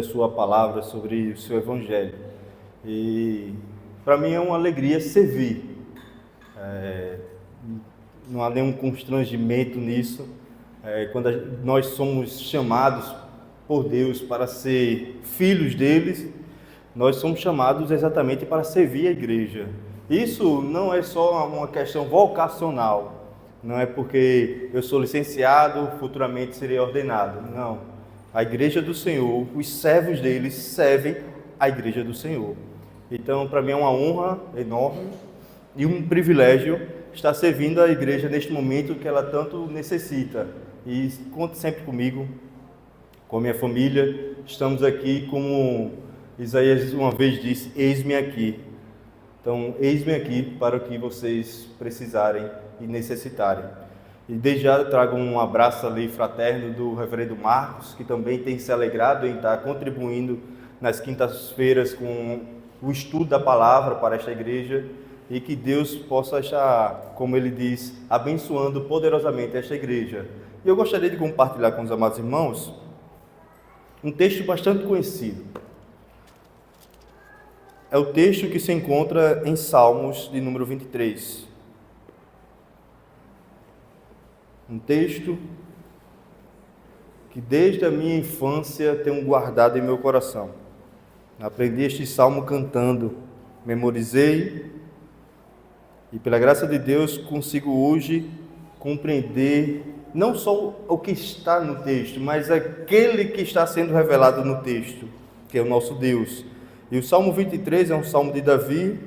a sua palavra, sobre o seu evangelho. E para mim é uma alegria servir. Não há nenhum constrangimento nisso. Quando nós somos chamados por Deus para ser filhos deles, nós somos chamados exatamente para servir a igreja. Isso não é só uma questão vocacional, não é porque eu sou licenciado, futuramente serei ordenado, não. A igreja do Senhor, os servos deles servem a igreja do Senhor. Então, para mim é uma honra enorme e um privilégio estar servindo a igreja neste momento que ela tanto necessita. E conte sempre comigo, com a minha família. Estamos aqui, como Isaías uma vez disse, eis-me aqui. Então, eis-me aqui para o que vocês precisarem e necessitarem. E desde já trago um abraço ali fraterno do reverendo Marcos, que também tem se alegrado em estar contribuindo nas quintas-feiras com o estudo da palavra para esta igreja, e que Deus possa estar, como ele diz, abençoando poderosamente esta igreja. E eu gostaria de compartilhar com os amados irmãos um texto bastante conhecido. É o texto que se encontra em Salmos de número 23. Um texto que desde a minha infância tenho guardado em meu coração. Aprendi este salmo cantando, memorizei e pela graça de Deus consigo hoje compreender não só o que está no texto, mas aquele que está sendo revelado no texto, que é o nosso Deus. E o Salmo 23 é um salmo de Davi,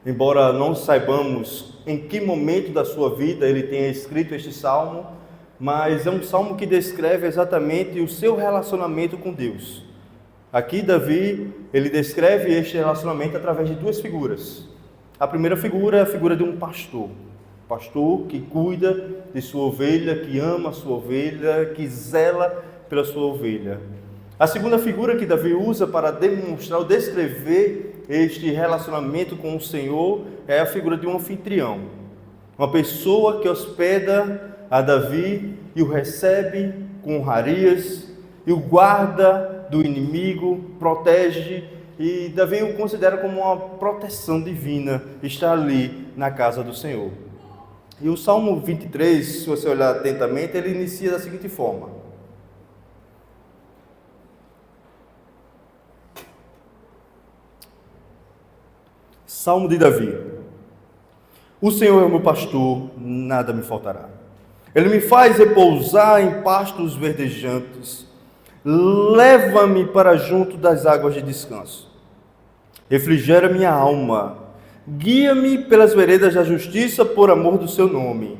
embora não saibamos em que momento da sua vida ele tenha escrito este salmo, mas é um salmo que descreve exatamente o seu relacionamento com Deus. Aqui Davi, ele descreve este relacionamento através de duas figuras. A primeira figura é a figura de um pastor que cuida de sua ovelha, que ama a sua ovelha, que zela pela sua ovelha. A segunda figura que Davi usa para demonstrar ou descrever este relacionamento com o Senhor é a figura de um anfitrião. Uma pessoa que hospeda a Davi e o recebe com honrarias e o guarda do inimigo, protege, e Davi o considera como uma proteção divina, estar ali na casa do Senhor. E o Salmo 23, se você olhar atentamente, ele inicia da seguinte forma: Salmo de Davi. O Senhor é o meu pastor, nada me faltará. Ele me faz repousar em pastos verdejantes. Leva-me para junto das águas de descanso. Refrigera minha alma. Guia-me pelas veredas da justiça por amor do seu nome.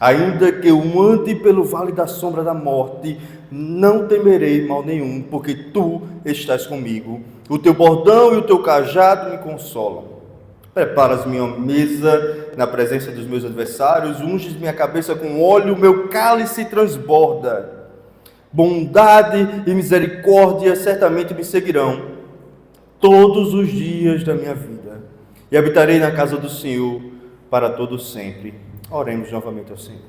Ainda que eu ande pelo vale da sombra da morte, não temerei mal nenhum, porque tu estás comigo. O teu bordão e o teu cajado me consolam. Preparas minha mesa na presença dos meus adversários, unges minha cabeça com óleo, meu cálice transborda. Bondade e misericórdia certamente me seguirão todos os dias da minha vida, e habitarei na casa do Senhor para todo sempre. Oremos novamente ao Senhor.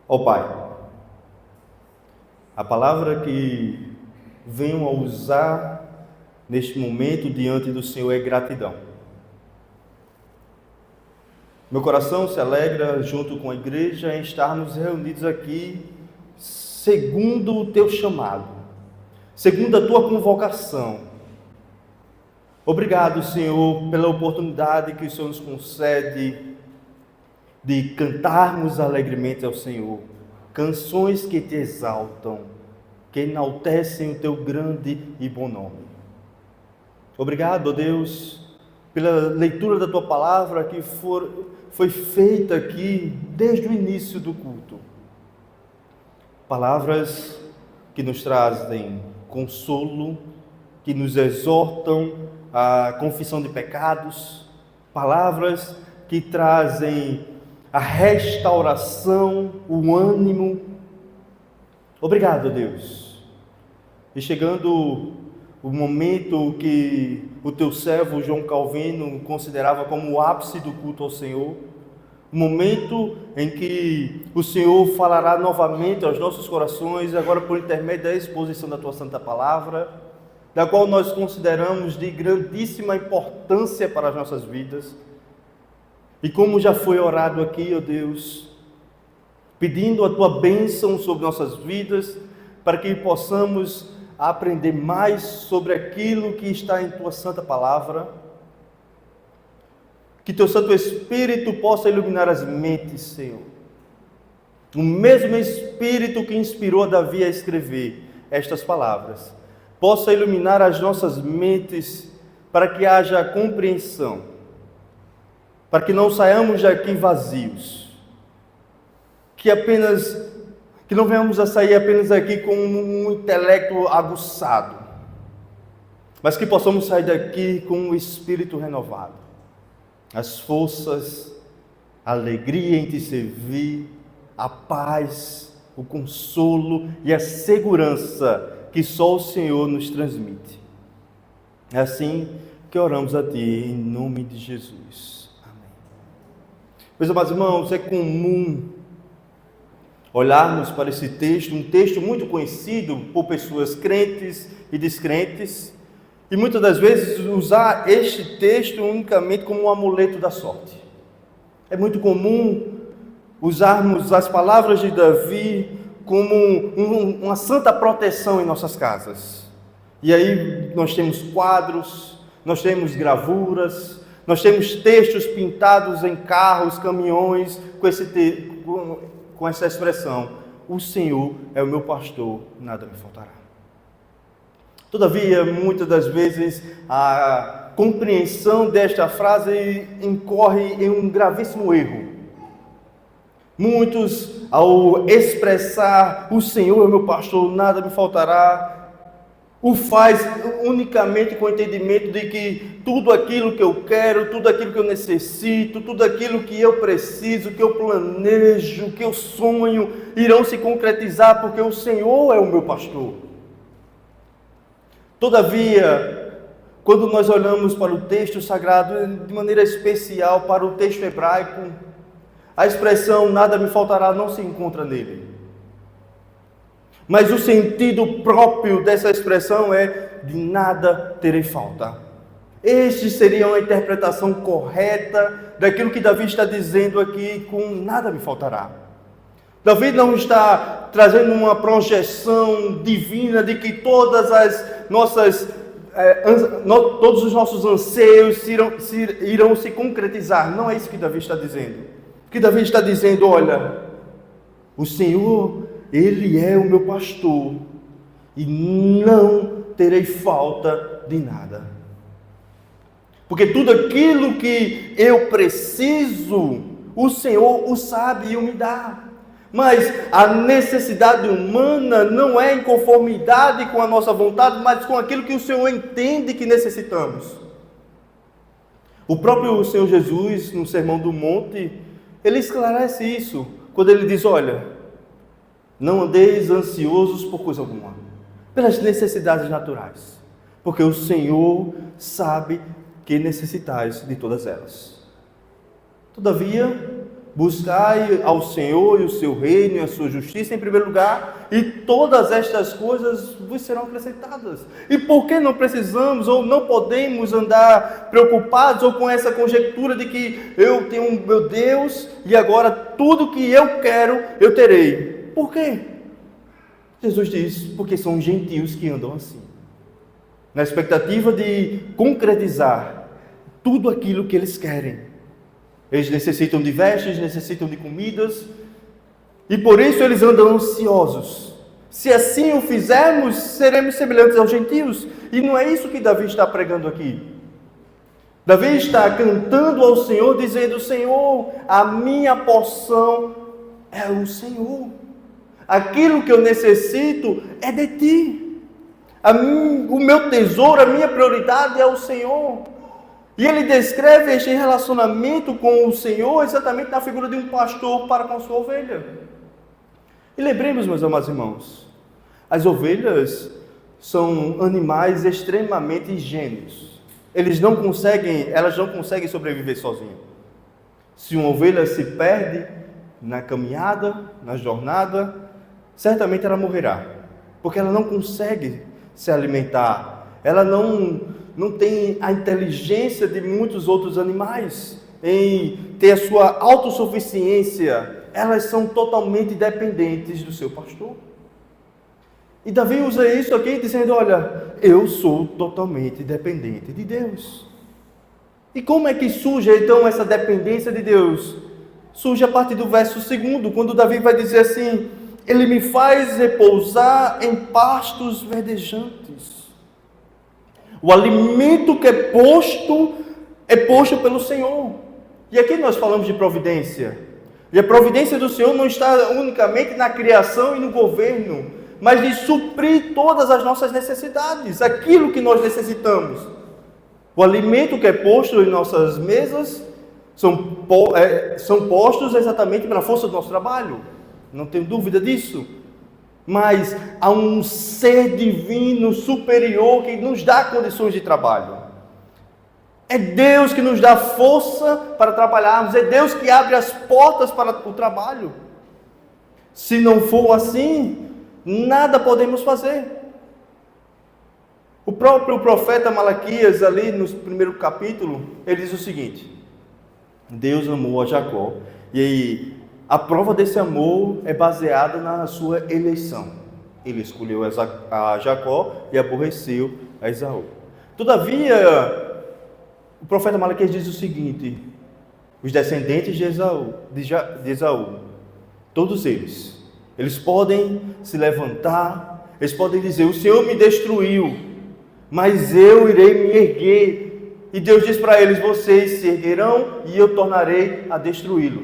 Ó Pai, a palavra que venho a usar neste momento diante do Senhor é gratidão. Meu coração se alegra junto com a igreja em estarmos reunidos aqui segundo o teu chamado, segundo a tua convocação. Obrigado, Senhor, pela oportunidade que o Senhor nos concede de cantarmos alegremente ao Senhor, canções que te exaltam, que enaltecem o teu grande e bom nome. Obrigado, ó Deus, pela leitura da tua palavra que foi feita aqui desde o início do culto. Palavras que nos trazem consolo, que nos exortam à confissão de pecados, palavras que trazem a restauração, o ânimo. Obrigado, Deus. E chegando o momento que o teu servo João Calvino considerava como o ápice do culto ao Senhor, um momento em que o Senhor falará novamente aos nossos corações, agora por intermédio da exposição da Tua Santa Palavra, da qual nós consideramos de grandíssima importância para as nossas vidas. E como já foi orado aqui, ó Deus, pedindo a Tua bênção sobre nossas vidas, para que possamos aprender mais sobre aquilo que está em Tua Santa Palavra, que Teu Santo Espírito possa iluminar as mentes, Senhor. O mesmo Espírito que inspirou a Davi a escrever estas palavras, possa iluminar as nossas mentes para que haja compreensão, para que não saiamos daqui vazios, que não venhamos a sair apenas aqui com um intelecto aguçado, mas que possamos sair daqui com um espírito renovado, as forças, a alegria em Te servir, a paz, o consolo e a segurança que só o Senhor nos transmite. É assim que oramos a Ti, em nome de Jesus. Amém. Meus amados irmãos, é comum olharmos para esse texto, um texto muito conhecido por pessoas crentes e descrentes, e muitas das vezes usar este texto unicamente como um amuleto da sorte. É muito comum usarmos as palavras de Davi como uma santa proteção em nossas casas. E aí nós temos quadros, nós temos gravuras, nós temos textos pintados em carros, caminhões, com essa expressão: o Senhor é o meu pastor, nada me faltará. Todavia, muitas das vezes, a compreensão desta frase incorre em um gravíssimo erro. Muitos, ao expressar o Senhor é o meu pastor, nada me faltará, o faz unicamente com o entendimento de que tudo aquilo que eu quero, tudo aquilo que eu necessito, tudo aquilo que eu preciso, que eu planejo, que eu sonho, irão se concretizar porque o Senhor é o meu pastor. Todavia, quando nós olhamos para o texto sagrado, de maneira especial para o texto hebraico, a expressão nada me faltará não se encontra nele. Mas o sentido próprio dessa expressão é de nada terei falta. Este seria uma interpretação correta daquilo que Davi está dizendo aqui com nada me faltará. Davi não está trazendo uma projeção divina de que todas as nossas todos os nossos anseios irão se concretizar. Não é isso que Davi está dizendo. O que Davi está dizendo: olha, o Senhor, Ele é o meu pastor e não terei falta de nada. Porque tudo aquilo que eu preciso, o Senhor o sabe e o me dá. Mas a necessidade humana não é em conformidade com a nossa vontade, mas com aquilo que o Senhor entende que necessitamos. O próprio Senhor Jesus, no Sermão do Monte, Ele esclarece isso, quando Ele diz: olha, não andeis ansiosos por coisa alguma, pelas necessidades naturais, porque o Senhor sabe que necessitais de todas elas. Todavia, buscai ao Senhor e o seu reino e a sua justiça em primeiro lugar, e todas estas coisas vos serão acrescentadas. E por que não precisamos ou não podemos andar preocupados ou com essa conjectura de que eu tenho o meu Deus e agora tudo que eu quero eu terei? Por quê? Jesus diz: porque são os gentios que andam assim, na expectativa de concretizar tudo aquilo que eles querem. Eles necessitam de vestes, necessitam de comidas, e por isso eles andam ansiosos. Se assim o fizermos, seremos semelhantes aos gentios. E não é isso que Davi está pregando aqui. Davi está cantando ao Senhor, dizendo: Senhor, a minha porção é o Senhor. Aquilo que eu necessito é de Ti. O meu tesouro, a minha prioridade é o Senhor. E ele descreve este relacionamento com o Senhor exatamente na figura de um pastor para com a sua ovelha. E lembremos, meus amados irmãos, as ovelhas são animais extremamente ingênuos. Elas não conseguem sobreviver sozinhos. Se uma ovelha se perde na caminhada, na jornada, certamente ela morrerá, porque ela não consegue se alimentar, ela não tem a inteligência de muitos outros animais em ter a sua autossuficiência. Elas são totalmente dependentes do seu pastor. E Davi usa isso aqui dizendo, olha, eu sou totalmente dependente de Deus. E como é que surge então essa dependência de Deus? Surge a partir do verso 2, quando Davi vai dizer assim, ele me faz repousar em pastos verdejantes. O alimento que é posto pelo Senhor. E aqui nós falamos de providência. E a providência do Senhor não está unicamente na criação e no governo, mas de suprir todas as nossas necessidades, aquilo que nós necessitamos. O alimento que é posto em nossas mesas são postos exatamente pela força do nosso trabalho, não tenho dúvida disso. Mas há um ser divino superior que nos dá condições de trabalho. É Deus que nos dá força para trabalharmos, é Deus que abre as portas para o trabalho. Se não for assim, nada podemos fazer. O próprio profeta Malaquias, ali no primeiro capítulo, ele diz o seguinte: Deus amou a Jacó, e aí a prova desse amor é baseada na sua eleição. Ele escolheu a Jacó e aborreceu a Esaú. Todavia, o profeta Malaquias diz o seguinte: os descendentes de Esaú, todos eles podem se levantar, eles podem dizer, o Senhor me destruiu, mas eu irei me erguer. E Deus diz para eles, vocês se erguerão e eu tornarei a destruí-lo.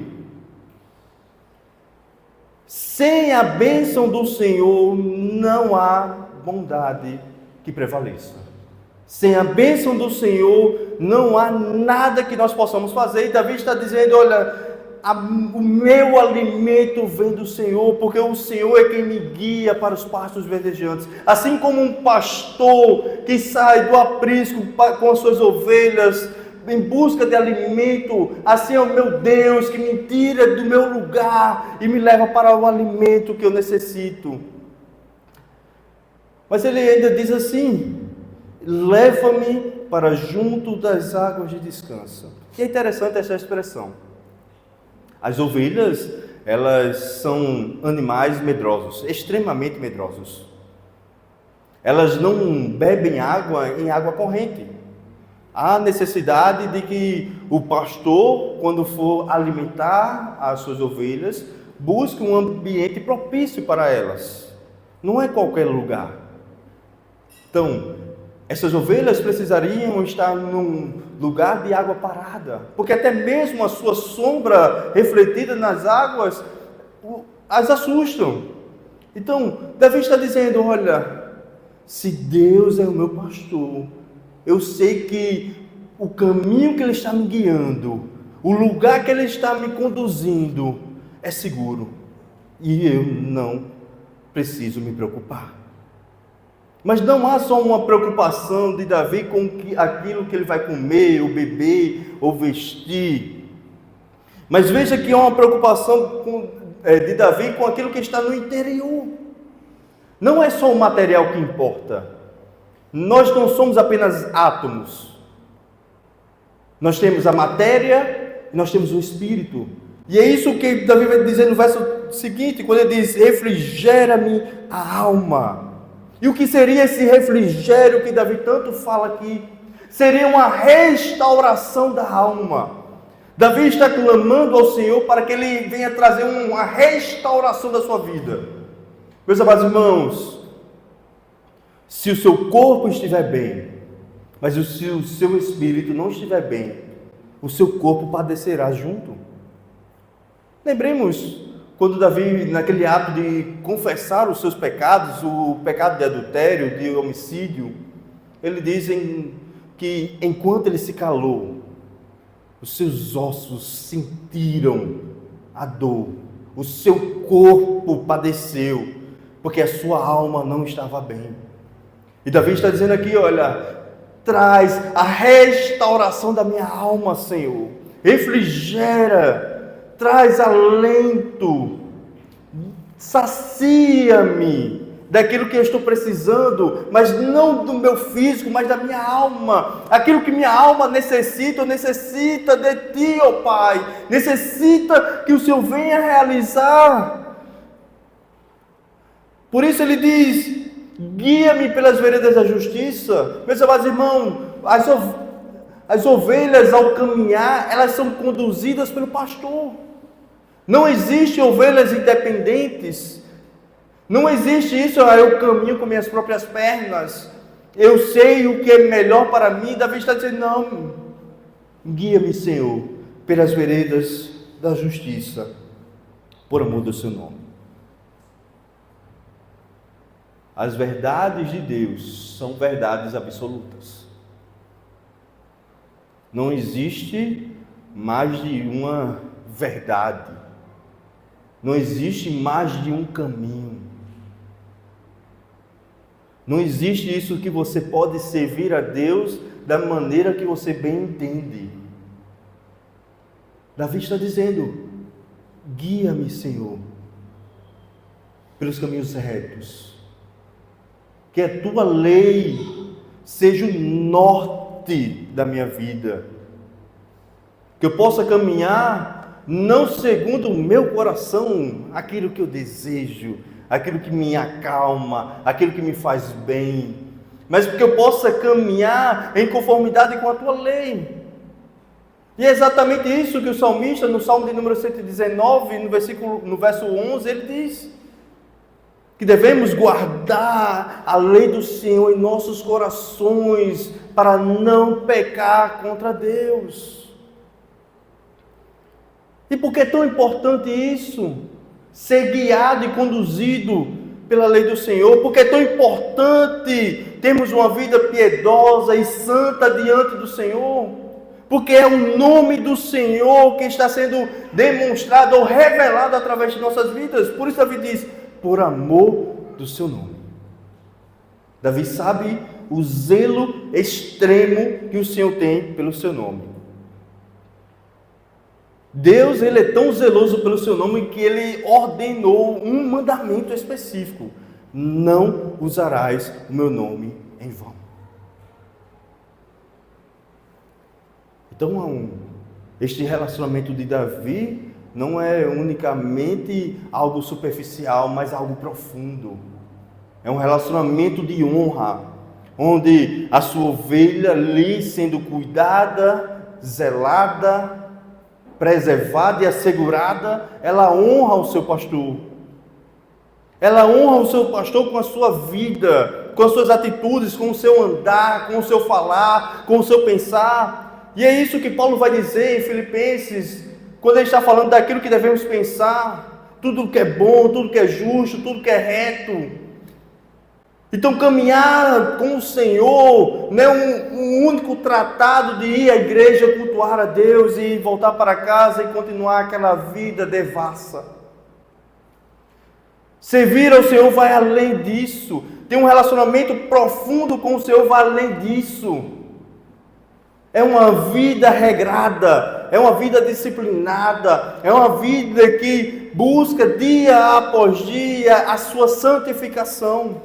Sem a bênção do Senhor não há bondade que prevaleça. Sem a bênção do Senhor não há nada que nós possamos fazer. E Davi está dizendo, olha, o meu alimento vem do Senhor, porque o Senhor é quem me guia para os pastos verdejantes. Assim como um pastor que sai do aprisco com as suas ovelhas em busca de alimento, assim é o meu Deus que me tira do meu lugar e me leva para o alimento que eu necessito. Mas ele ainda diz assim, leva-me para junto das águas de descanso. E é interessante essa expressão. As ovelhas, elas são animais medrosos, extremamente medrosos. Elas não bebem água em água corrente. Há necessidade de que o pastor, quando for alimentar as suas ovelhas, busque um ambiente propício para elas. Não é qualquer lugar. Então, essas ovelhas precisariam estar num lugar de água parada, porque até mesmo a sua sombra refletida nas águas as assustam. Então, Davi está dizendo, olha, se Deus é o meu pastor, eu sei que o caminho que Ele está me guiando, o lugar que Ele está me conduzindo é seguro, e eu não preciso me preocupar. Mas não há só uma preocupação de Davi com aquilo que ele vai comer, ou beber, ou vestir. Mas veja que há uma preocupação de Davi com aquilo que está no interior. Não é só o material que importa. Nós não somos apenas átomos. Nós temos a matéria e nós temos o espírito. E é isso que Davi vai dizer no verso seguinte, quando ele diz, refrigera-me a alma. E o que seria esse refrigério que Davi tanto fala aqui? Seria uma restauração da alma. Davi está clamando ao Senhor para que Ele venha trazer uma restauração da sua vida. Meus amados irmãos, se o seu corpo estiver bem, mas se o seu espírito não estiver bem, o seu corpo padecerá junto. Lembremos quando Davi, naquele ato de confessar os seus pecados, o pecado de adultério, de homicídio, ele diz que enquanto ele se calou, os seus ossos sentiram a dor, o seu corpo padeceu, porque a sua alma não estava bem. E Davi está dizendo aqui, olha, traz a restauração da minha alma, Senhor. refrigera, traz alento, sacia-me daquilo que eu estou precisando, mas não do meu físico, mas da minha alma. Aquilo que minha alma necessita de Ti, ó Pai. Necessita que o Senhor venha realizar. Por isso Ele diz: guia-me pelas veredas da justiça. Meus amados irmãos, as ovelhas ao caminhar, elas são conduzidas pelo pastor. Não existe ovelhas independentes. Não existe isso, eu caminho com minhas próprias pernas, eu sei o que é melhor para mim. Davi está dizendo: não, guia-me, Senhor, pelas veredas da justiça, por amor do Seu nome. As verdades de Deus são verdades absolutas. Não existe mais de uma verdade. Não existe mais de um caminho. Não existe isso que você pode servir a Deus da maneira que você bem entende. Davi está dizendo: guia-me, Senhor, pelos caminhos retos. Que a Tua lei seja o norte da minha vida. Que eu possa caminhar não segundo o meu coração, aquilo que eu desejo, aquilo que me acalma, aquilo que me faz bem, mas que eu possa caminhar em conformidade com a Tua lei. E é exatamente isso que o salmista, no Salmo de número 119, no verso 11, ele diz: que devemos guardar a lei do Senhor em nossos corações, para não pecar contra Deus. E por que é tão importante isso? Ser guiado e conduzido pela lei do Senhor. Porque é tão importante termos uma vida piedosa e santa diante do Senhor. Porque é o nome do Senhor que está sendo demonstrado ou revelado através de nossas vidas. Por isso Davi diz: por amor do Seu nome. Davi sabe o zelo extremo que o Senhor tem pelo Seu nome. Deus, Ele é tão zeloso pelo Seu nome que Ele ordenou um mandamento específico: não usarás o meu nome em vão. Então, este relacionamento de Davi não é unicamente algo superficial, mas algo profundo. É um relacionamento de honra, onde a sua ovelha ali sendo cuidada, zelada, preservada e assegurada, ela honra o seu pastor. Ela honra o seu pastor com a sua vida, com as suas atitudes, com o seu andar, com o seu falar, com o seu pensar. E é isso que Paulo vai dizer em Filipenses, quando ele está falando daquilo que devemos pensar, tudo que é bom, tudo que é justo, tudo que é reto. Então, caminhar com o Senhor não é um único tratado de ir à igreja, cultuar a Deus e voltar para casa e continuar aquela vida devassa. Servir ao Senhor vai além disso. Ter um relacionamento profundo com o Senhor vai além disso. É uma vida regrada, é uma vida disciplinada, é uma vida que busca dia após dia a sua santificação.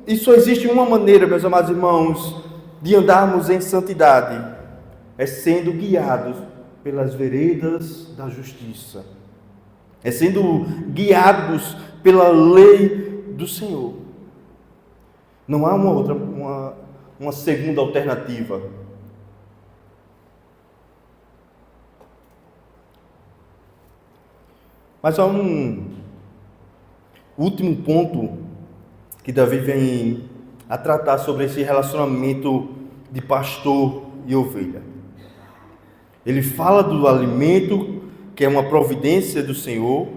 E só existe uma maneira, meus amados irmãos, de andarmos em santidade: é sendo guiados pelas veredas da justiça, é sendo guiados pela lei do Senhor. Não há uma segunda alternativa. Mas há um último ponto que Davi vem a tratar sobre esse relacionamento de pastor e ovelha. Ele fala do alimento, que é uma providência do Senhor.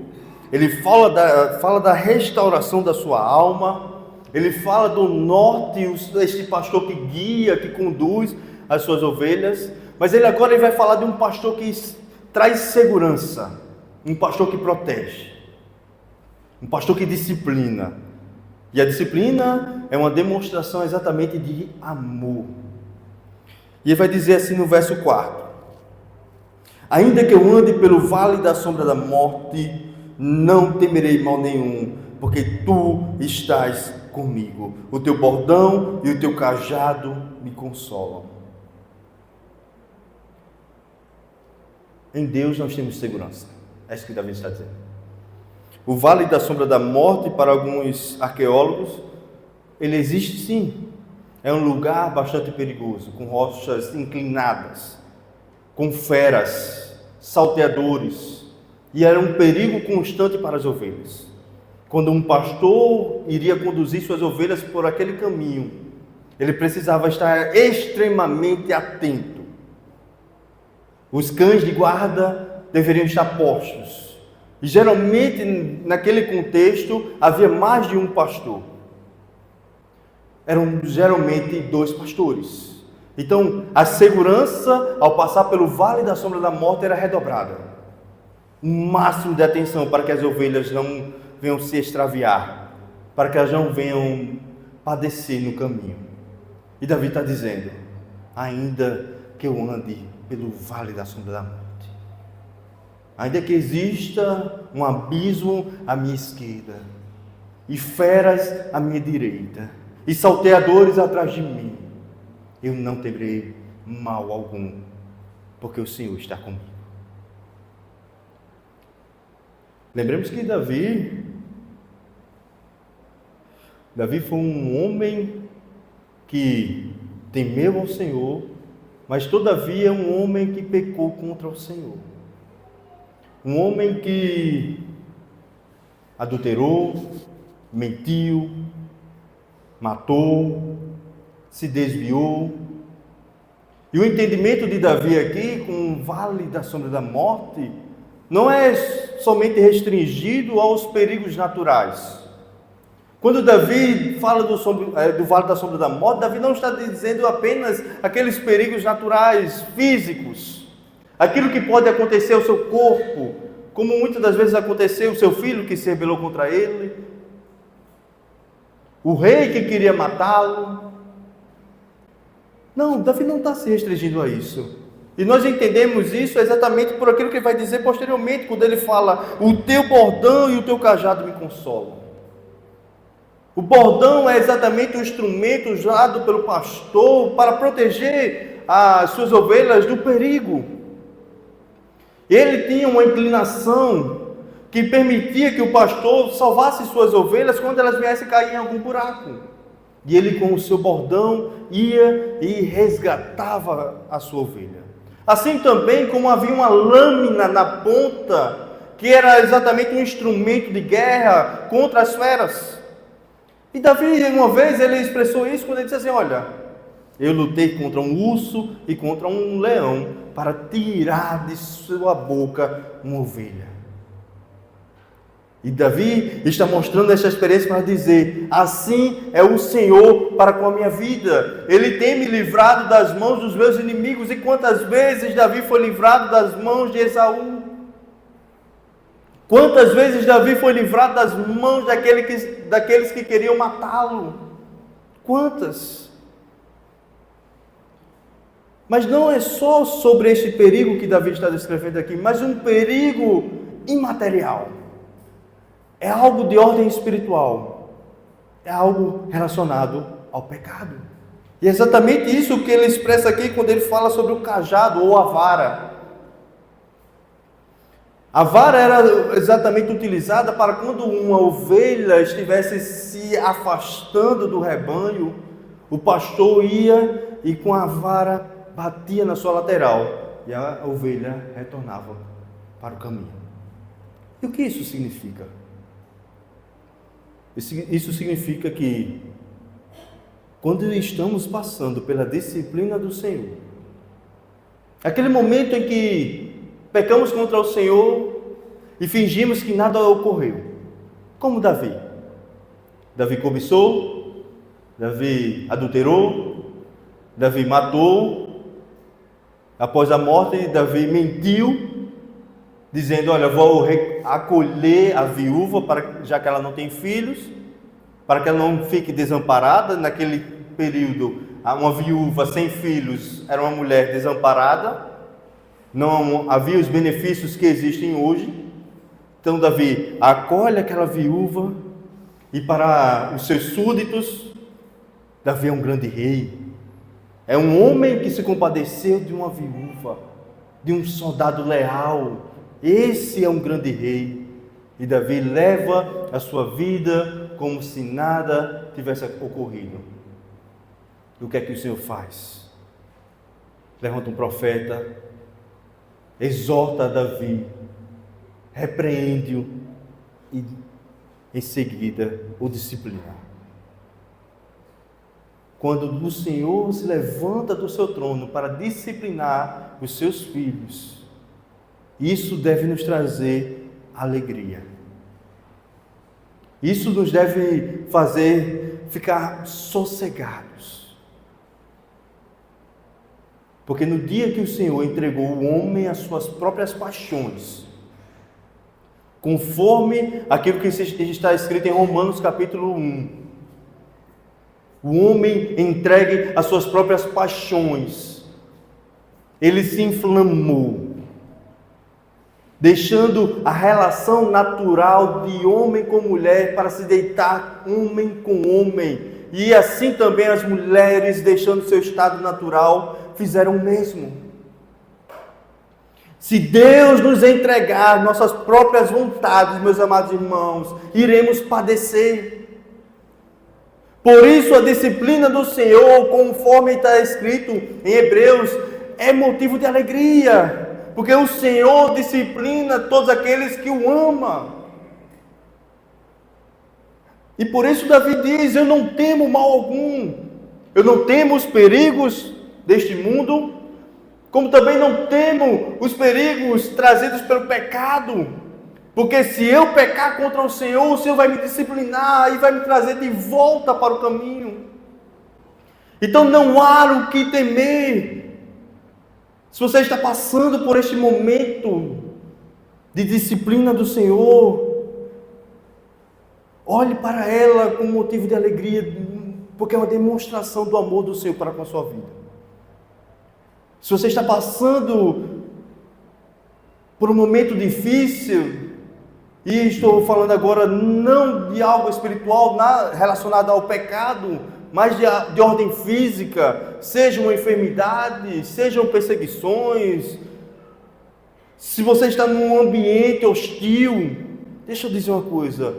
Ele fala da restauração da sua alma. Ele fala do norte, este pastor que guia, que conduz as suas ovelhas. Mas agora ele vai falar de um pastor que traz segurança, um pastor que protege, um pastor que disciplina. E a disciplina é uma demonstração exatamente de amor. E ele vai dizer assim no verso 4: ainda que eu ande pelo vale da sombra da morte, não temerei mal nenhum, porque tu estás comigo. O teu bordão e o teu cajado me consolam. Em Deus nós temos segurança. É isso que Davi está dizendo. O vale da sombra da morte, para alguns arqueólogos, ele existe sim. É um lugar bastante perigoso, com rochas inclinadas, com feras, salteadores, e era um perigo constante para as ovelhas. Quando um pastor iria conduzir suas ovelhas por aquele caminho, ele precisava estar extremamente atento. Os cães de guarda deveriam estar postos, e geralmente naquele contexto havia mais de um pastor. Eram geralmente 2 pastores. Então, a segurança ao passar pelo vale da sombra da morte era redobrada. Um máximo de atenção para que as ovelhas não venham se extraviar, para que elas não venham padecer no caminho. E Davi está dizendo: ainda que eu ande pelo vale da sombra da morte, ainda que exista um abismo à minha esquerda, e feras à minha direita, e salteadores atrás de mim, eu não temerei mal algum, porque o Senhor está comigo. Lembremos que Davi foi um homem que temeu ao Senhor, mas todavia um homem que pecou contra o Senhor. Um homem que adulterou, mentiu, matou, se desviou. E o entendimento de Davi aqui, com o vale da sombra da morte, não é somente restringido aos perigos naturais. Quando Davi fala do vale da sombra da morte, Davi não está dizendo apenas aqueles perigos naturais, físicos, aquilo que pode acontecer ao seu corpo, como muitas das vezes aconteceu, o seu filho que se rebelou contra ele, o rei que queria matá-lo. Não, Davi não está se restringindo a isso. E nós entendemos isso exatamente por aquilo que ele vai dizer posteriormente, quando ele fala: o teu bordão e o teu cajado me consolam. O bordão é exatamente o instrumento usado pelo pastor para proteger as suas ovelhas do perigo. Ele tinha uma inclinação que permitia que o pastor salvasse suas ovelhas quando elas viessem cair em algum buraco. E ele, com o seu bordão, ia e resgatava a sua ovelha. Assim também como havia uma lâmina na ponta, que era exatamente um instrumento de guerra contra as feras. E Davi, uma vez, ele expressou isso quando ele disse assim: olha, eu lutei contra um urso e contra um leão para tirar de sua boca uma ovelha. E Davi está mostrando essa experiência para dizer: assim é o Senhor para com a minha vida. Ele tem me livrado das mãos dos meus inimigos. E quantas vezes Davi foi livrado das mãos de Esaú? Quantas vezes Davi foi livrado das mãos daqueles que queriam matá-lo? Quantas? Mas não é só sobre este perigo que Davi está descrevendo aqui, mas um perigo imaterial. É algo de ordem espiritual. É algo relacionado ao pecado. E é exatamente isso que ele expressa aqui quando ele fala sobre o cajado ou a vara. A vara era exatamente utilizada para quando uma ovelha estivesse se afastando do rebanho, o pastor ia e com a vara batia na sua lateral e a ovelha retornava para o caminho. E o que isso significa? Isso significa que quando estamos passando pela disciplina do Senhor, aquele momento em que pecamos contra o Senhor e fingimos que nada ocorreu, como Davi. Davi cobiçou, Davi adulterou, Davi matou. Após a morte, Davi mentiu, dizendo: olha, vou acolher a viúva, já que ela não tem filhos, para que ela não fique desamparada. Naquele período, uma viúva sem filhos era uma mulher desamparada, não havia os benefícios que existem hoje. Então Davi acolhe aquela viúva, e para os seus súditos, Davi é um grande rei. É um homem que se compadeceu de uma viúva, de um soldado leal. Esse é um grande rei. E Davi leva a sua vida como se nada tivesse ocorrido. E o que é que o Senhor faz? Levanta um profeta, exorta Davi, repreende-o e em seguida o disciplina. Quando o Senhor se levanta do seu trono para disciplinar os seus filhos, isso deve nos trazer alegria. Isso nos deve fazer ficar sossegados. Porque no dia que o Senhor entregou o homem às suas próprias paixões, conforme aquilo que está escrito em Romanos capítulo 1, o homem entregue às suas próprias paixões, ele se inflamou, deixando a relação natural de homem com mulher para se deitar homem com homem, e assim também as mulheres, deixando seu estado natural, fizeram o mesmo. Se Deus nos entregar nossas próprias vontades, meus amados irmãos, iremos padecer. Por isso a disciplina do Senhor, conforme está escrito em Hebreus, é motivo de alegria, porque o Senhor disciplina todos aqueles que o amam. E por isso Davi diz: eu não temo mal algum, eu não temo os perigos deste mundo, como também não temo os perigos trazidos pelo pecado, porque se eu pecar contra o Senhor vai me disciplinar e vai me trazer de volta para o caminho. Então não há o que temer. Se você está passando por este momento de disciplina do Senhor, olhe para ela com motivo de alegria, porque é uma demonstração do amor do Senhor para com a sua vida. Se você está passando por um momento difícil, e estou falando agora não de algo espiritual relacionado ao pecado, mas de ordem física, seja uma enfermidade, sejam perseguições, se você está num ambiente hostil, deixa eu dizer uma coisa: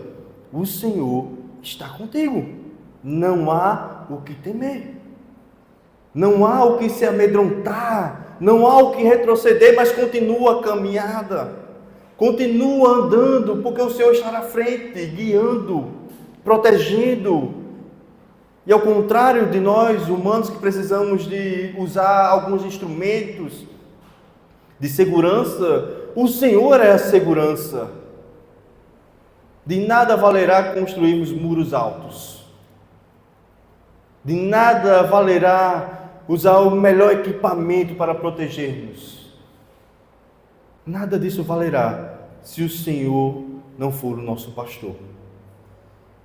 o Senhor está contigo, não há o que temer, não há o que se amedrontar, não há o que retroceder, mas continua a caminhada. Continua andando, porque o Senhor está na frente, guiando, protegendo. E ao contrário de nós, humanos, que precisamos de usar alguns instrumentos de segurança, o Senhor é a segurança. De nada valerá construirmos muros altos. De nada valerá usar o melhor equipamento para protegermos. Nada disso valerá se o Senhor não for o nosso pastor,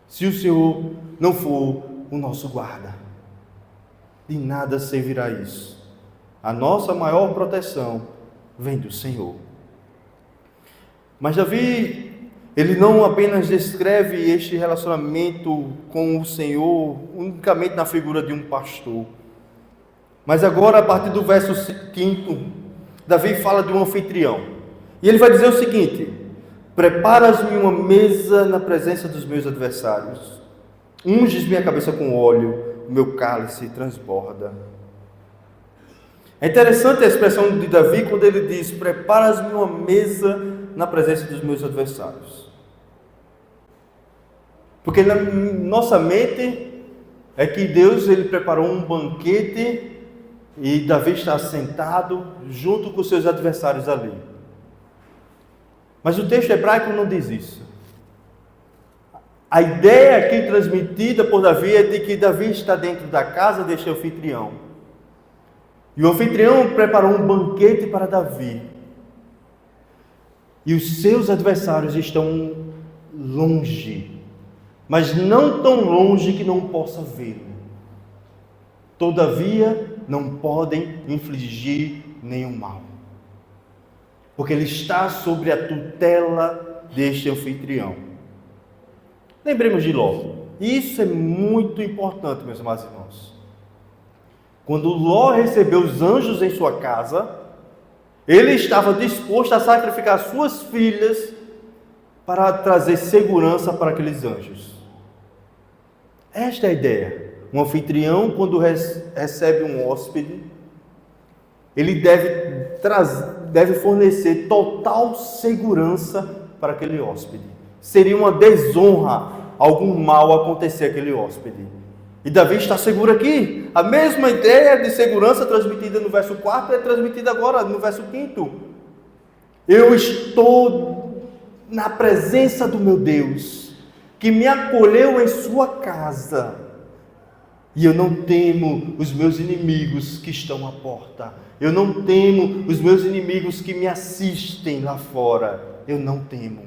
se o Senhor não for o nosso guarda. De nada servirá isso. A nossa maior proteção vem do Senhor. Mas Davi, ele não apenas descreve este relacionamento com o Senhor unicamente na figura de um pastor, mas agora, a partir do verso 5, Davi fala de um anfitrião. E ele vai dizer o seguinte: preparas-me uma mesa na presença dos meus adversários, unges minha cabeça com óleo, o meu cálice transborda. É interessante a expressão de Davi quando ele diz: preparas-me uma mesa na presença dos meus adversários. Porque na nossa mente é que Deus ele preparou um banquete e Davi está sentado junto com seus adversários ali. Mas o texto hebraico não diz isso. A ideia aqui transmitida por Davi é de que Davi está dentro da casa deste anfitrião. E o anfitrião preparou um banquete para Davi. E os seus adversários estão longe, mas não tão longe que não possa vê-lo. todavia não podem infligir nenhum mal, porque ele está sobre a tutela deste anfitrião. Lembremos de Ló. Isso é muito importante, meus amados irmãos. Quando Ló recebeu os anjos em sua casa, ele estava disposto a sacrificar suas filhas para trazer segurança para aqueles anjos. Esta é a ideia. Um anfitrião, quando recebe um hóspede, ele deve fornecer total segurança para aquele hóspede. Seria uma desonra algum mal acontecer àquele hóspede. E Davi está seguro aqui. A mesma ideia de segurança transmitida no verso 4 é transmitida agora no verso 5. Eu estou na presença do meu Deus, que me acolheu em sua casa, e eu não temo os meus inimigos que estão à porta. Eu não temo os meus inimigos que me assistem lá fora. Eu não temo,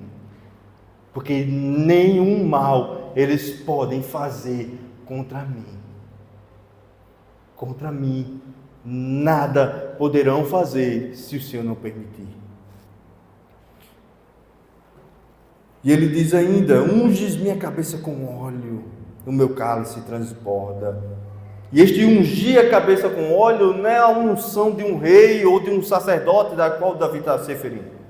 porque nenhum mal eles podem fazer contra mim. Contra mim, nada poderão fazer se o Senhor não permitir. E ele diz ainda: unges minha cabeça com óleo, o meu cálice transborda. E este ungir a cabeça com óleo não é a unção de um rei ou de um sacerdote da qual Davi está se referindo,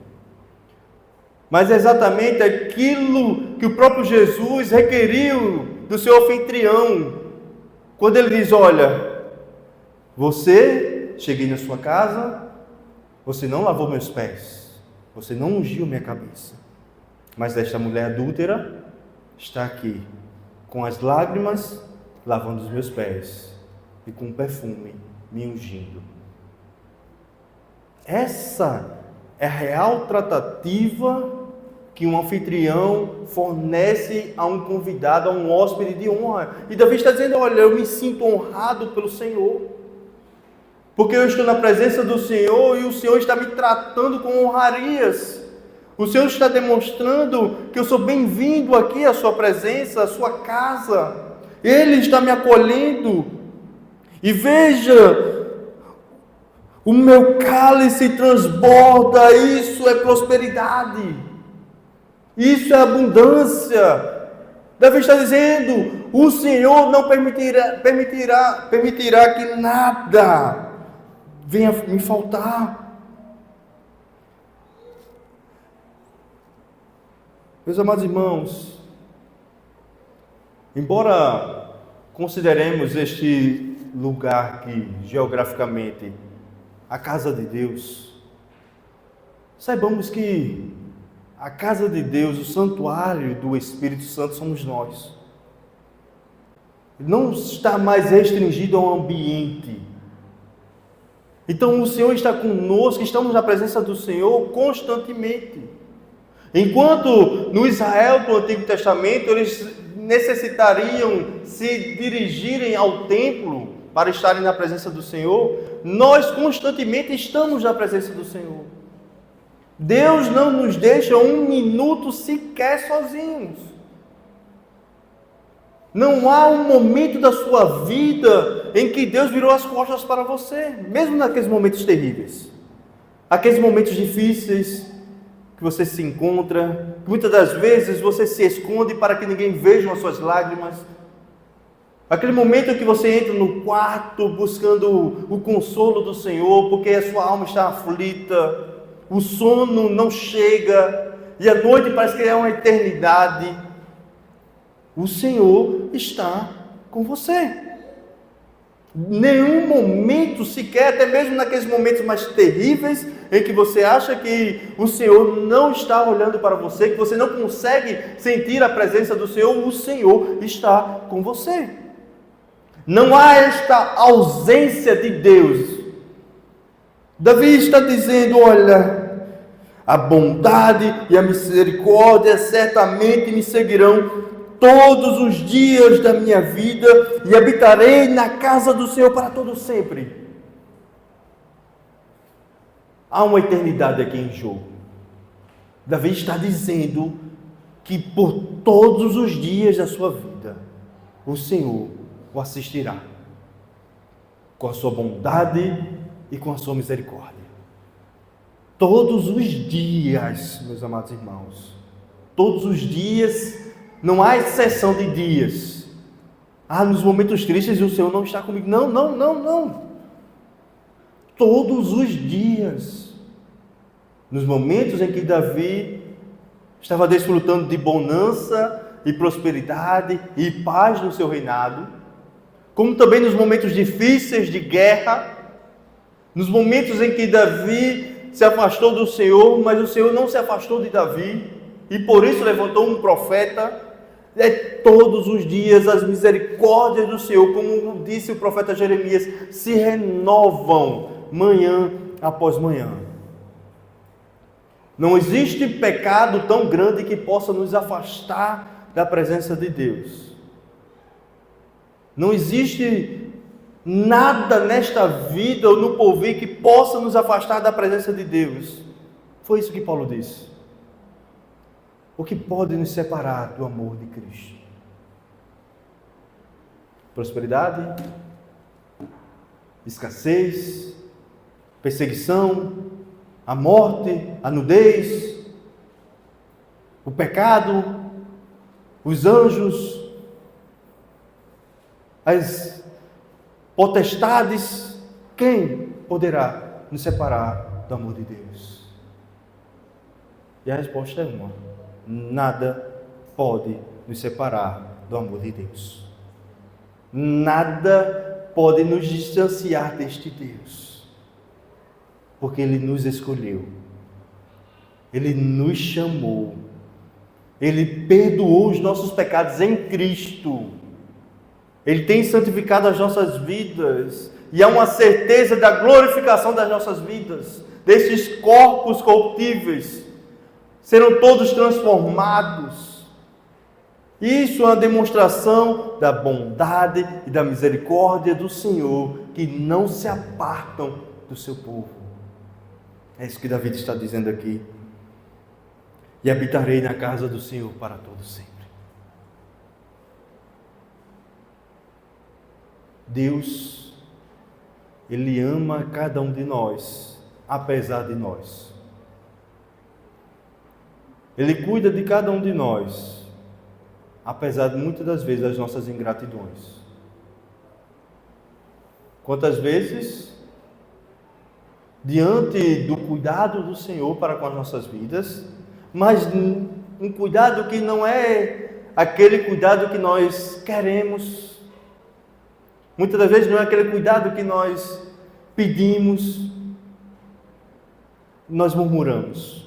mas é exatamente aquilo que o próprio Jesus requeriu do seu anfitrião, quando ele diz: olha, cheguei na sua casa, você não lavou meus pés, você não ungiu minha cabeça, mas esta mulher adúltera está aqui, com as lágrimas, lavando os meus pés, e com perfume me ungindo. Essa é a real tratativa que um anfitrião fornece a um convidado, a um hóspede de honra. E Davi está dizendo: olha, eu me sinto honrado pelo Senhor, porque eu estou na presença do Senhor e o Senhor está me tratando com honrarias. O Senhor está demonstrando que eu sou bem-vindo aqui à sua presença, à sua casa. Ele está me acolhendo. E veja, o meu cálice transborda. Isso é prosperidade. Isso é abundância. Davi está dizendo: o Senhor não permitirá que nada venha me faltar. Meus amados irmãos, embora consideremos este lugar aqui, geograficamente, a casa de Deus, saibamos que a casa de Deus, o santuário do Espírito Santo, somos nós. Não está mais restringido ao ambiente. Então o Senhor está conosco, estamos na presença do Senhor constantemente. Enquanto no Israel do Antigo Testamento eles necessitariam se dirigirem ao templo para estarem na presença do Senhor, nós constantemente estamos na presença do Senhor. Deus não nos deixa um minuto sequer sozinhos. Não há um momento da sua vida em que Deus virou as costas para você, mesmo naqueles momentos terríveis, aqueles momentos difíceis que você se encontra, que muitas das vezes você se esconde para que ninguém veja as suas lágrimas. Aquele momento que você entra no quarto buscando o consolo do Senhor, porque a sua alma está aflita, o sono não chega, e a noite parece que é uma eternidade. O Senhor está com você. Nenhum momento sequer, até mesmo naqueles momentos mais terríveis, em que você acha que o Senhor não está olhando para você, que você não consegue sentir a presença do Senhor, o Senhor está com você. Não há esta ausência de Deus. Davi está dizendo: olha, a bondade e a misericórdia certamente me seguirão todos os dias da minha vida, e habitarei na casa do Senhor para todo sempre. Há uma eternidade aqui em jogo. Davi está dizendo que por todos os dias da sua vida, o Senhor o assistirá. com a sua bondade e com a sua misericórdia. Todos os dias, meus amados irmãos, todos os dias, não há exceção de dias. Nos momentos tristes o Senhor não está comigo. Não. Todos os dias. Nos momentos em que Davi estava desfrutando de bonança e prosperidade e paz no seu reinado, como também nos momentos difíceis de guerra, nos momentos em que Davi se afastou do Senhor, mas o Senhor não se afastou de Davi, e por isso levantou um profeta. Todos os dias as misericórdias do Senhor, como disse o profeta Jeremias, se renovam manhã após manhã. Não existe pecado tão grande que possa nos afastar da presença de Deus. Não existe nada nesta vida ou no porvir que possa nos afastar da presença de Deus. Foi isso que Paulo disse. O que pode nos separar do amor de Cristo? Prosperidade, escassez, perseguição, a morte, a nudez, o pecado, os anjos, as potestades. Quem poderá nos separar do amor de Deus? E a resposta é uma: nada pode nos separar do amor de Deus. Nada pode nos distanciar deste Deus, porque Ele nos escolheu, Ele nos chamou, Ele perdoou os nossos pecados em Cristo, Ele tem santificado as nossas vidas, e há uma certeza da glorificação das nossas vidas, desses corpos corruptíveis serão todos transformados. Isso é uma demonstração da bondade e da misericórdia do Senhor, que não se apartam do seu povo. É isso que Davi está dizendo aqui. E habitarei na casa do Senhor para todo sempre. Deus, Ele ama cada um de nós, apesar de nós. Ele cuida de cada um de nós, apesar de muitas das vezes das nossas ingratidões. Quantas vezes, diante do cuidado do Senhor para com as nossas vidas, mas um cuidado que não é aquele cuidado que nós queremos, muitas das vezes não é aquele cuidado que nós pedimos, nós murmuramos.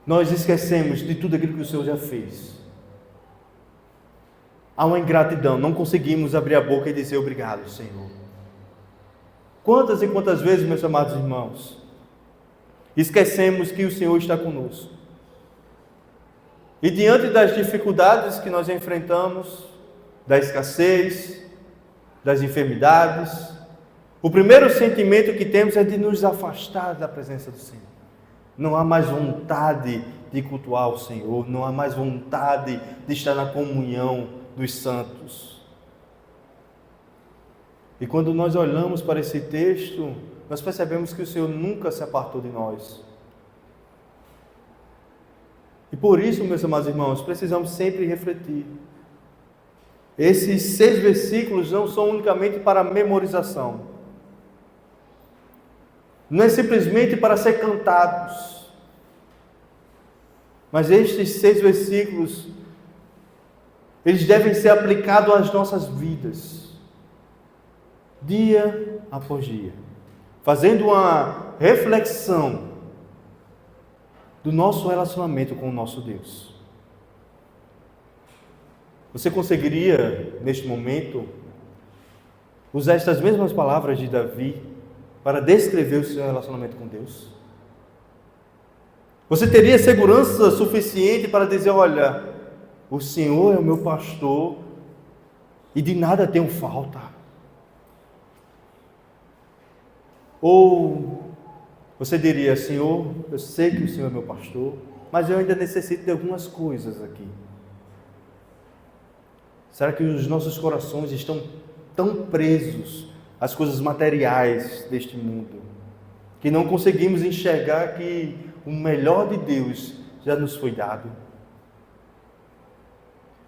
Nós esquecemos de tudo aquilo que o Senhor já fez. Há uma ingratidão, não conseguimos abrir a boca e dizer obrigado, Senhor. Quantas e quantas vezes, meus amados irmãos, esquecemos que o Senhor está conosco. E diante das dificuldades que nós enfrentamos, da escassez, das enfermidades, o primeiro sentimento que temos é de nos afastar da presença do Senhor. Não há mais vontade de cultuar o Senhor, não há mais vontade de estar na comunhão dos santos. E quando nós olhamos para esse texto, nós percebemos que o Senhor nunca se apartou de nós. E por isso, meus amados irmãos, precisamos sempre refletir. Esses 6 versículos não são unicamente para memorização. Não é simplesmente para ser cantados. Mas estes 6 versículos, eles devem ser aplicados às nossas vidas, dia após dia, fazendo uma reflexão do nosso relacionamento com o nosso Deus. Você conseguiria, neste momento, usar estas mesmas palavras de Davi para descrever o seu relacionamento com Deus? Você teria segurança suficiente para dizer, olha, o Senhor é o meu pastor e de nada tenho falta? Ou você diria, Senhor, eu sei que o Senhor é meu pastor, mas eu ainda necessito de algumas coisas aqui. Será que os nossos corações estão tão presos às coisas materiais deste mundo, que não conseguimos enxergar que o melhor de Deus já nos foi dado.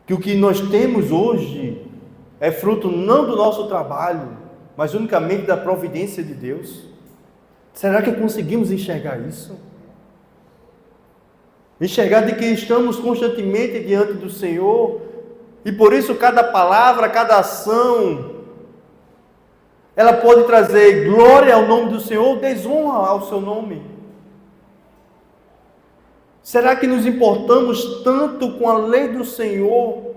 Que o que nós temos hoje é fruto não do nosso trabalho, mas unicamente da providência de Deus. Será que conseguimos enxergar isso? Enxergar de que estamos constantemente diante do Senhor, e por isso cada palavra, cada ação, ela pode trazer glória ao nome do Senhor ou desonra ao seu nome. Será que nos importamos tanto com a lei do Senhor,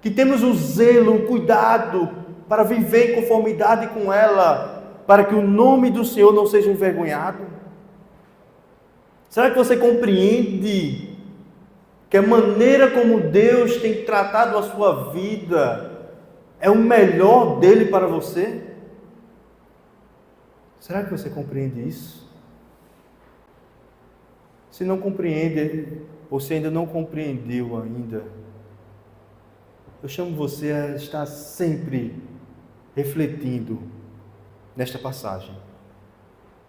que temos o zelo, o cuidado para viver em conformidade com ela, para que o nome do Senhor não seja envergonhado? Será que você compreende que a maneira como Deus tem tratado a sua vida é o melhor dele para você? Será que você compreende isso? Se não compreende, ou se ainda não compreendeu ainda, eu chamo você a estar sempre refletindo nesta passagem,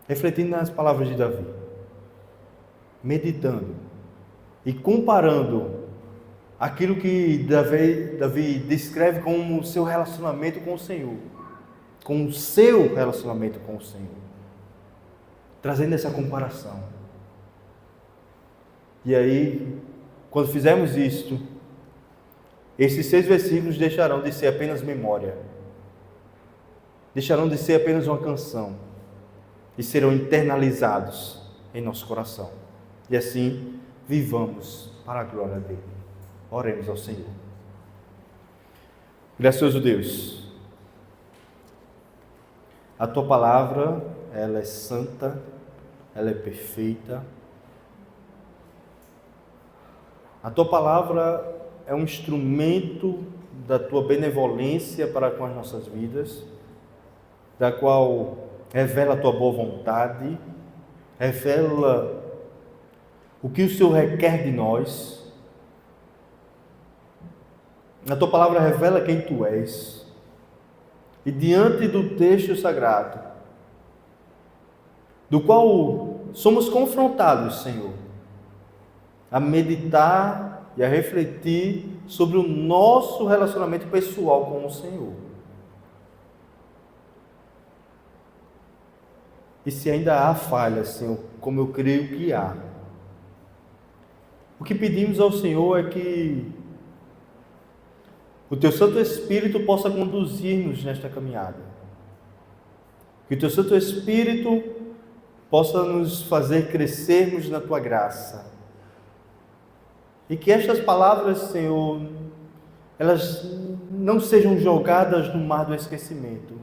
refletindo nas palavras de Davi, meditando e comparando aquilo que Davi descreve como o seu relacionamento com o Senhor, com o seu relacionamento com o Senhor, trazendo essa comparação. E aí, quando fizermos isto, esses 6 versículos deixarão de ser apenas memória, deixarão de ser apenas uma canção, e serão internalizados em nosso coração. E assim, vivamos para a glória dele. Oremos ao Senhor. Gracioso Deus, a Tua palavra, ela é santa, ela é perfeita. A Tua palavra é um instrumento da Tua benevolência para com as nossas vidas, da qual revela a Tua boa vontade, revela o que o Senhor requer de nós. A Tua palavra revela quem Tu és. E diante do texto sagrado, do qual somos confrontados, Senhor, a meditar e a refletir sobre o nosso relacionamento pessoal com o Senhor. E se ainda há falhas, Senhor, como eu creio que há, o que pedimos ao Senhor é que o Teu Santo Espírito possa conduzir-nos nesta caminhada. Que o Teu Santo Espírito possa nos fazer crescermos na Tua graça. E que estas palavras, Senhor, elas não sejam jogadas no mar do esquecimento,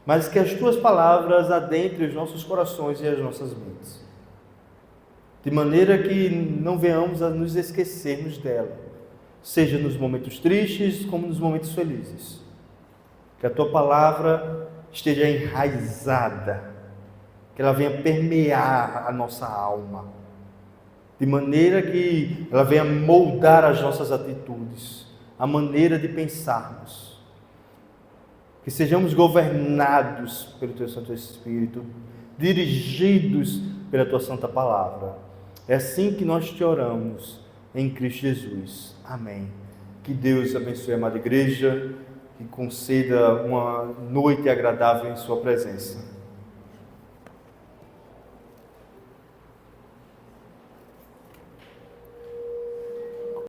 mas que as Tuas palavras adentrem os nossos corações e as nossas mentes, de maneira que não venhamos a nos esquecermos dela, seja nos momentos tristes como nos momentos felizes. Que a Tua palavra esteja enraizada, que ela venha permear a nossa alma, de maneira que ela venha moldar as nossas atitudes, a maneira de pensarmos. Que sejamos governados pelo Teu Santo Espírito, dirigidos pela Tua Santa Palavra. É assim que nós te oramos, em Cristo Jesus. Amém. Que Deus abençoe a amada igreja, que conceda uma noite agradável em Sua presença.